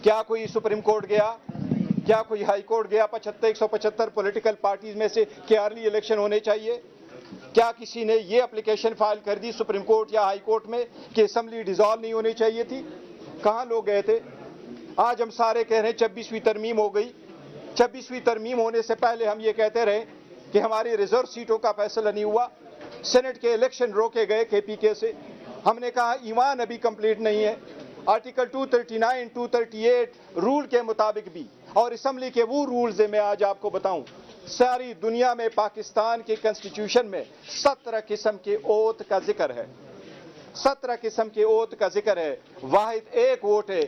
کیا کوئی supreme court گیا؟ کیا کوئی ہائی کورٹ گیا؟ 175 پولیٹیکل پارٹیز میں سے کلیئرلی الیکشن ہونے چاہیے؟ کیا کسی نے یہ اپلیکیشن فائل کر دی سپریم کورٹ یا ہائی کورٹ میں کہ اسمبلی ڈیزالو نہیں ہونی چاہیے تھی؟ کہاں لوگ گئے تھے؟ آج ہم سارے کہہ رہے ہیں 26ویں ترمیم ہو گئی. 26ویں ترمیم ہونے سے پہلے ہم یہ کہتے رہے کہ ہماری ریزرو سیٹوں کا فیصلہ نہیں ہوا. سینٹ کے الیکشن روکے گئے KPK سے. ہم نے کہا ایوان ابھی کمپلیٹ نہیں ہے. آرٹیکل 239 238 رول کے مطابق بھی اور اسمبلی کے وہ رولز ہیں. میں آج آپ کو بتاؤں ساری دنیا میں پاکستان کے کنسٹیٹیوشن میں 17 قسم کے اوتھ کا ذکر ہے. 17 قسم کے اوتھ کا ذکر ہے. واحد ایک ووٹ ہے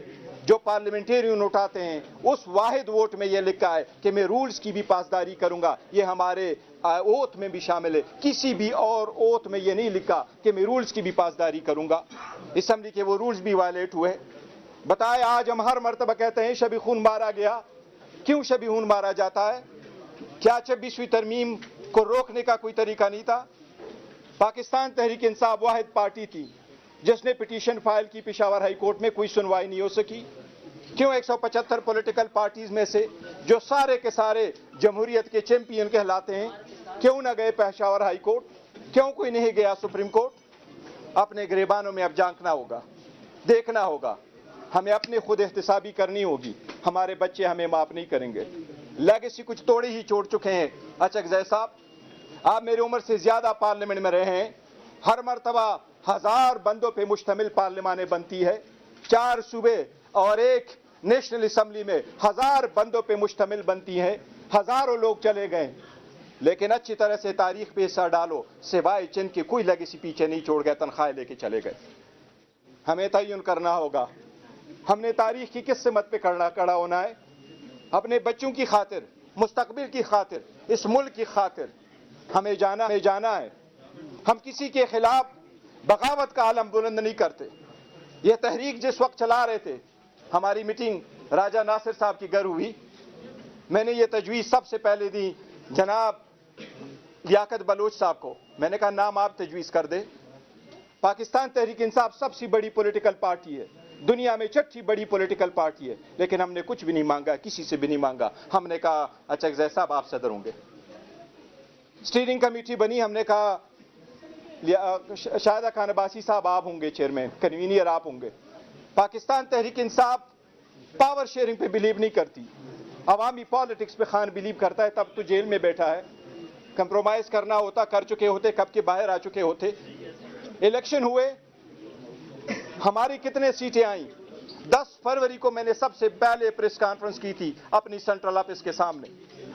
جو پارلیمنٹیرین اٹھاتے ہیں. اس واحد ووٹ میں یہ لکھا ہے کہ میں رولز کی بھی پاسداری کروں گا. یہ ہمارے اوتھ میں بھی شامل ہے. کسی بھی اور اوتھ میں یہ نہیں لکھا کہ میں رولز کی بھی پاسداری کروں گا. اسمبلی کے وہ رولز بھی وائلیٹ ہوئے. بتائے آج ہم ہر مرتبہ کہتے ہیں شبی خون مارا گیا. کیوں شبی خون مارا جاتا ہے؟ کیا 26ویں ترمیم کو روکنے کا کوئی طریقہ نہیں تھا؟ پاکستان تحریک انصاف واحد پارٹی تھی جس نے پٹیشن فائل کی پشاور ہائی کورٹ میں. کوئی سنوائی نہیں ہو سکی. کیوں 175 پولیٹیکل پارٹیز میں سے جو سارے کے سارے جمہوریت کے چیمپئن کہلاتے ہیں کیوں نہ گئے پشاور ہائی کورٹ؟ کیوں کوئی نہیں گیا سپریم کورٹ؟ اپنے گریبانوں میں اب جھانکنا ہوگا, دیکھنا ہوگا. ہمیں اپنے خود احتسابی کرنی ہوگی. ہمارے بچے ہمیں معاف نہیں کریں گے. لیگیسی کچھ توڑی ہی چھوڑ چکے ہیں. اچکزئی صاحب آپ میری عمر سے زیادہ پارلیمنٹ میں رہے ہیں. ہر مرتبہ 1000 بندوں پہ مشتمل پارلیمانیں بنتی ہے. 4 صوبے اور ایک نیشنل اسمبلی میں 1000 بندوں پہ مشتمل بنتی ہیں. ہزاروں لوگ چلے گئے لیکن اچھی طرح سے تاریخ پہ حصہ ڈالو سوائے چند کے کوئی لیگیسی پیچھے نہیں چھوڑ گئے. تنخواہیں لے کے چلے گئے. ہمیں تعین کرنا ہوگا ہم نے تاریخ کی کس سمت پہ کھڑا ہونا ہے. اپنے بچوں کی خاطر, مستقبل کی خاطر, اس ملک کی خاطر ہمیں جانا ہے. ہم کسی کے خلاف بغاوت کا علم بلند نہیں کرتے. یہ تحریک جس وقت چلا رہے تھے ہماری میٹنگ راجہ ناصر صاحب کی گھر ہوئی. میں نے یہ تجویز سب سے پہلے دی جناب لیاقت بلوچ صاحب کو. میں نے کہا نام آپ تجویز کر دیں. پاکستان تحریک انصاف سب سے بڑی پولیٹیکل پارٹی ہے, دنیا میں 6ٹھی بڑی پولیٹیکل پارٹی ہے, لیکن ہم نے کچھ بھی نہیں مانگا, کسی سے بھی نہیں مانگا. ہم نے کہا اچکزئی صاحب آپ صدر ہوں گے. اسٹیئرنگ کمیٹی بنی. ہم نے کہا شاہدہ خان عباسی صاحب آپ ہوں گے چیئرمین, کنوینئر آپ ہوں گے. پاکستان تحریک انصاف پاور شیئرنگ پہ بلیو نہیں کرتی, عوامی پالیٹکس پہ خان بلیو کرتا ہے. تب تو جیل میں بیٹھا ہے. کمپرومائز کرنا ہوتا کر چکے ہوتے, کب کے باہر آ چکے ہوتے. الیکشن ہوئے, ہماری کتنے سیٹیں آئیں؟ 10 فروری کو میں نے سب سے پہلے پریس کانفرنس کی تھی اپنی سینٹرل آفس کے سامنے.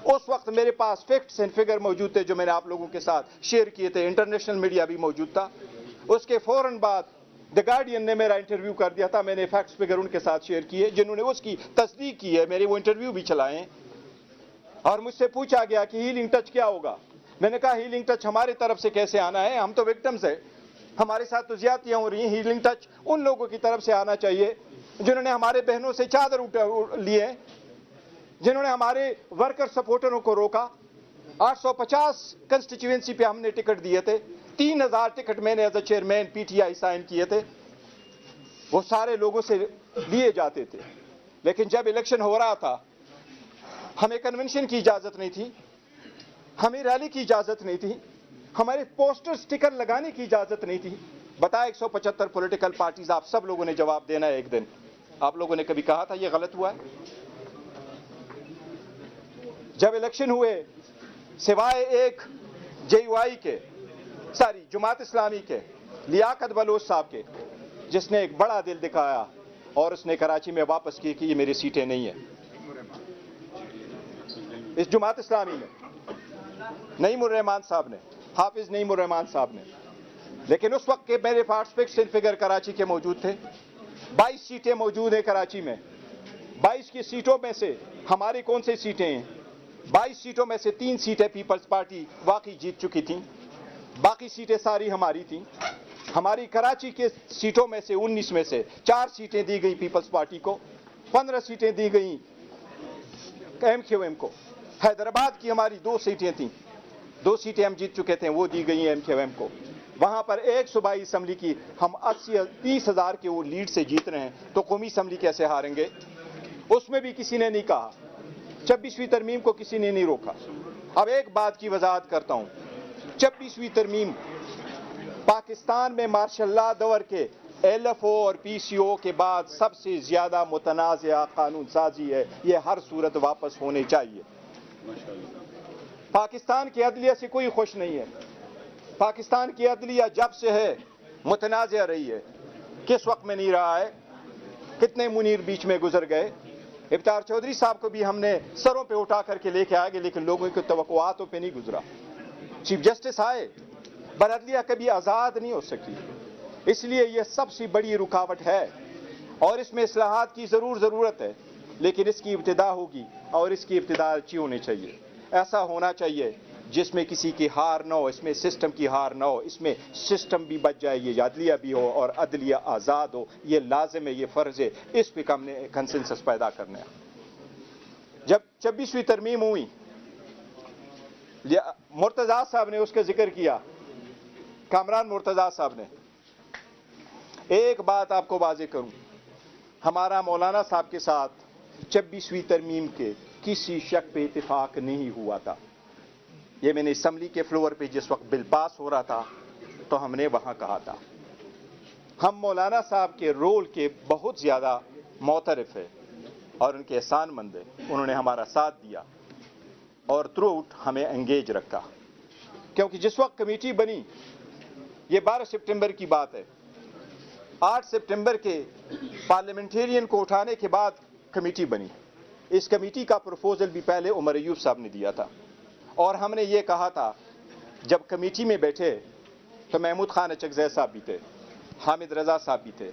اس وقت میرے پاس فیکٹس اینڈ فگر موجود تھے جو میں نے آپ لوگوں کے ساتھ شیئر کیے تھے. انٹرنیشنل میڈیا بھی موجود تھا. اس کے فوراً بعد دی گارڈین نے میرا انٹرویو کر دیا تھا. میں نے فیکٹس فگر ان کے ساتھ شیئر کیے جنہوں نے اس کی تصدیق کی ہے. میرے وہ انٹرویو بھی چلائے ہیں. اور مجھ سے پوچھا گیا کہ ہیلنگ ٹچ کیا ہوگا. میں نے کہا ہیلنگ ٹچ ہماری طرف سے کیسے آنا ہے, ہم تو وکٹمز ہیں, ہمارے ساتھ تو زیادتیاں ہو رہی ہیں. ہیلنگ ٹچ ان لوگوں کی طرف سے آنا چاہیے جنہوں نے ہمارے بہنوں سے چادر لیے, جنہوں نے ہمارے ورکر سپورٹروں کو روکا. 850 کنسٹیچوئنسی پہ ہم نے ٹکٹ دیے تھے. 3000 ٹکٹ میں نے as a chairman PTI sign کیے تھے. وہ سارے لوگوں سے لیے جاتے تھے. لیکن جب الیکشن ہو رہا تھا ہمیں کنونشن کی اجازت نہیں تھی, ہمیں ریلی کی اجازت نہیں تھی, ہمارے پوسٹر سٹیکر لگانے کی اجازت نہیں تھی. بتائے 175 پولیٹیکل پارٹیز, آپ سب لوگوں نے جواب دینا ہے ایک دن. آپ لوگوں نے کبھی کہا تھا یہ غلط ہوا ہے؟ جب الیکشن ہوئے سوائے ایک JUI کے جماعت اسلامی کے لیاقت بلوچ صاحب کے, جس نے ایک بڑا دل دکھایا اور اس نے کراچی میں واپس کی کہ یہ میری سیٹیں نہیں ہیں. اس جماعت اسلامی میں نعیم الرحمان صاحب نے, حافظ نعیم الرحمان صاحب نے. لیکن اس وقت کے میرے پاس فکس اینڈ فگر کراچی کے موجود تھے. 22 سیٹیں موجود ہیں کراچی میں. 22 کی سیٹوں میں سے ہماری کون سی سیٹیں ہیں؟ 22 سیٹوں میں سے 3 سیٹیں پیپلز پارٹی واقعی جیت چکی تھیں. باقی سیٹیں ساری ہماری تھیں. ہماری کراچی کے سیٹوں میں سے 19 میں سے 4 سیٹیں دی گئی پیپلز پارٹی کو, 15 سیٹیں دی گئیں MQM کو. حیدرآباد کی ہماری 2 سیٹیں تھیں, 2 سیٹیں ہم جیت چکے تھے, وہ دی گئی MQM کو. وہاں پر ایک صوبائی اسمبلی کی ہم 30,000 کے وہ لیڈ سے جیت رہے ہیں, تو قومی اسمبلی کیسے ہاریں گے؟ اس میں بھی کسی نے نہیں کہا, 26ویں ترمیم کو کسی نے نہیں روکا. اب ایک بات کی وضاحت کرتا ہوں, 26ویں ترمیم پاکستان میں مارشل لا دور کے ایل ایف او اور پی سی او کے بعد سب سے زیادہ متنازع قانون سازی ہے. یہ ہر صورت واپس ہونے چاہیے. پاکستان کی عدلیہ سے کوئی خوش نہیں ہے. پاکستان کی عدلیہ جب سے ہے متنازع رہی ہے. کس وقت میں نہیں رہا ہے, کتنے منیر بیچ میں گزر گئے. افطار چودھری صاحب کو بھی ہم نے سروں پہ اٹھا کر کے لے کے آگے, لیکن لوگوں کی توقعاتوں پہ نہیں گزرا. چیف جسٹس آئے, پر عدلیہ کبھی آزاد نہیں ہو سکی. اس لیے یہ سب سے بڑی رکاوٹ ہے اور اس میں اصلاحات کی ضرورت ہے, لیکن اس کی ابتدا ہوگی اور اس کی ابتدا اچھی ہونی چاہیے. ایسا ہونا چاہیے جس میں کسی کی ہار نہ ہو, اس میں سسٹم کی ہار نہ ہو, اس میں سسٹم بھی بچ جائے, یہ عدلیہ بھی ہو اور عدلیہ آزاد ہو. یہ لازم ہے, یہ فرض ہے. اس پہ ہم نے کنسنسس پیدا کرنا ہے. جب 26ویں ترمیم ہوئی, مرتضیٰ صاحب نے اس کا ذکر کیا, کامران مرتضیٰ صاحب نے. ایک بات آپ کو واضح کروں, ہمارا مولانا صاحب کے ساتھ 26ویں ترمیم کے کسی شک پہ اتفاق نہیں ہوا تھا. یہ میں نے اسمبلی کے فلور پہ جس وقت بل پاس ہو رہا تھا تو ہم نے وہاں کہا تھا. ہم مولانا صاحب کے رول کے بہت زیادہ معترف ہیں اور ان کے احسان مند ہیں. انہوں نے ہمارا ساتھ دیا اور تھرو آؤٹ ہمیں انگیج رکھا, کیونکہ جس وقت کمیٹی بنی, یہ 12 سپٹمبر کی بات ہے, 8 سپٹمبر کے پارلیمنٹیرین کو اٹھانے کے بعد کمیٹی بنی. اس کمیٹی کا پروپوزل بھی پہلے عمر ایوب صاحب نے دیا تھا اور ہم نے یہ کہا تھا, جب کمیٹی میں بیٹھے تو محمود خان اچکزئی صاحب بھی تھے, حامد رضا صاحب بھی تھے,